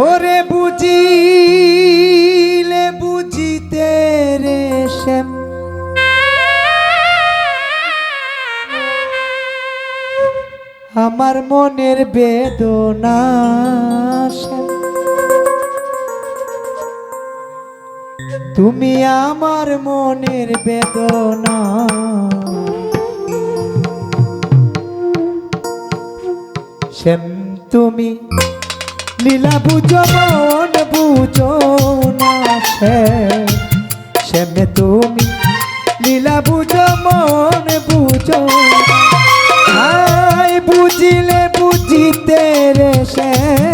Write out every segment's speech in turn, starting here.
ওরে বুঝিলে বুঝিতে রে শ্যাম, আমার মনের বেদনা শ্যাম, তুমি আমার মনের বেদনা। শ্যাম তুমি লীলা বুঝো মন বুঝো না শ্যাম, শ্যাম তুমি লীলা বুঝো মন বুঝো। আই বুঝিলে বুঝিতে রে শ্যাম,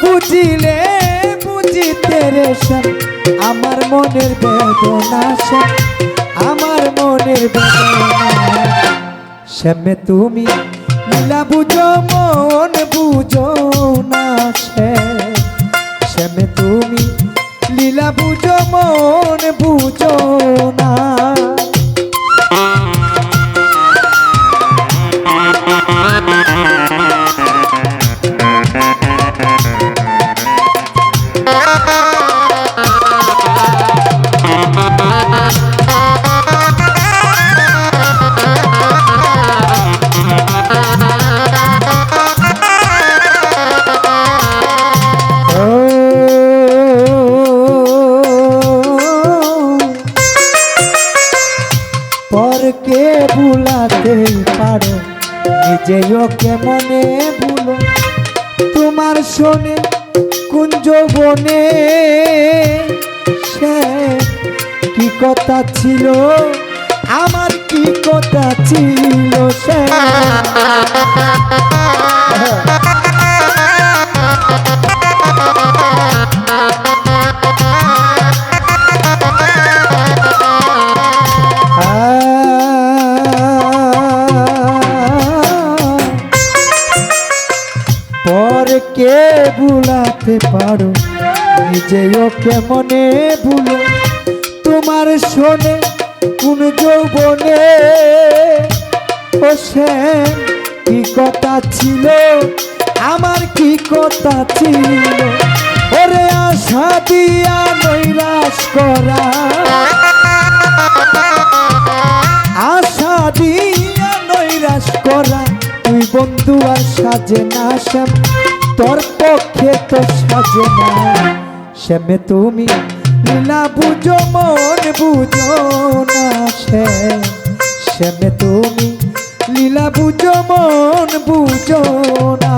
বুঝিলে বুঝিতে রে শ্যাম, আমার মনের বেদনা শ্যাম, আমার মনের বেদনা। শ্যাম তুমি লীলা বুঝো মন বুঝো না শ্যাম, শ্যাম তুমি লীলা বুঝো মন বুঝো না। পরকে ভুলাতে পারো নিজেও কেমনে ভুলো, তোমার শোনে কুঞ্জ বনে সে কি কথা ছিল, আমার কি কথা ছিল সে। পরকে ভুলাতে পারো নিজেও কেমনে ভুলো, তোমার শোনে কোন যৌবনে ও সে কি কথা ছিল, আমার কি কথা ছিল। ওরে আশা দিয়া নৈরাশ করা, আশা দিয়া নৈরাশ করা, তুই বন্ধু আর সাজে না শ্যাম, তোর পক্ষে তো সাজে না। শ্যাম তুমি লীলা বুঝো মন বুঝো না শ্যাম, শ্যাম তুমি লীলা বুঝো মন বুঝো না।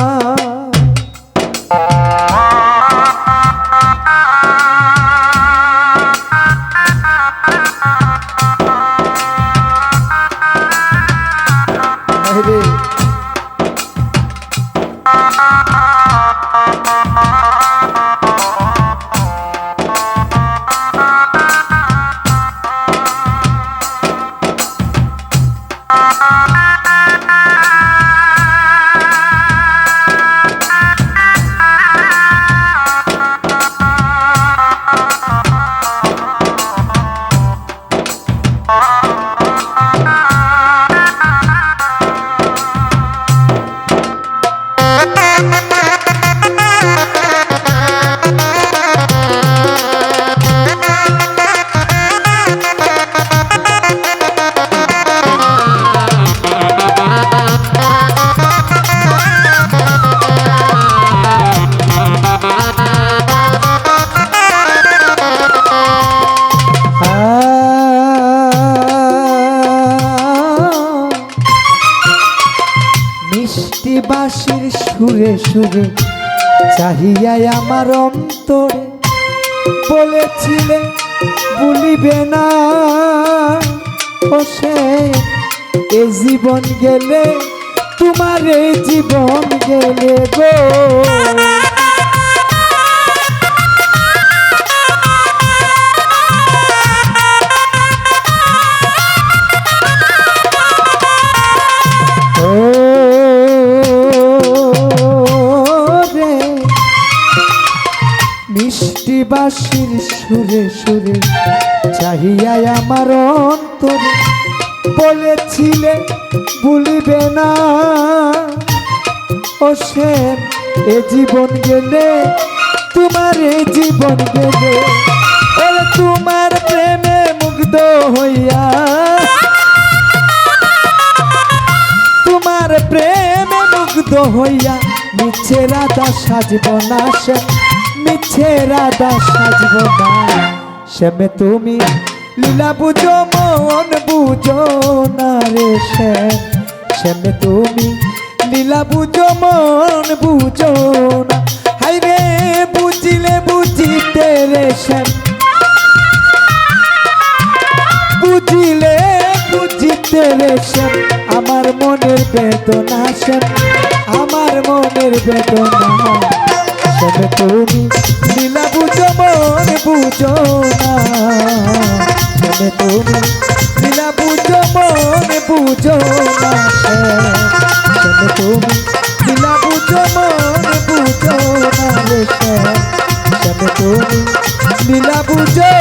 বাঁশির সুরে সুরে চাহিয়া আমার অন্তরে বলেছিলে ভুলিবে না ও সে, এ জীবন গেলে তোমার এই জীবন গেলে গো। মিষ্টি বাঁশির সুরে সুরে চাহিয়া আমার অন্তরে বলেছিলে ভুলিবে না ও শ্যাম এ জীবন গেলে তোমার এ জীবন গেলে ওরে তোমার প্রেমে মুগ্ধ হইয়া তোমার প্রেমে মুগ্ধ হইয়া মিছে রাধা সাজব না শ্যাম মিছে রাধা সাজব না শ্যামে তুমি লীলা বুঝো মন বুঝো না রে শ্যাম শ্যামে তুমি লীলা বুঝো মন বুঝো না হাই রে বুঝিলে বুঝিতে রে শ্যাম বুঝিলে বুঝিতে রে শ্যাম আমার মনের বেদনা শ্যাম আমার মনের বেদনা শ্যামে তুমি লীলা বুঝো মন বুঝো না শ্যামে তুমি লীলা বুঝো মন বুঝো না শ্যামে তুমি লীলা বুঝো মন বুঝো না রে শ্যামে তুমি লীলা বুঝো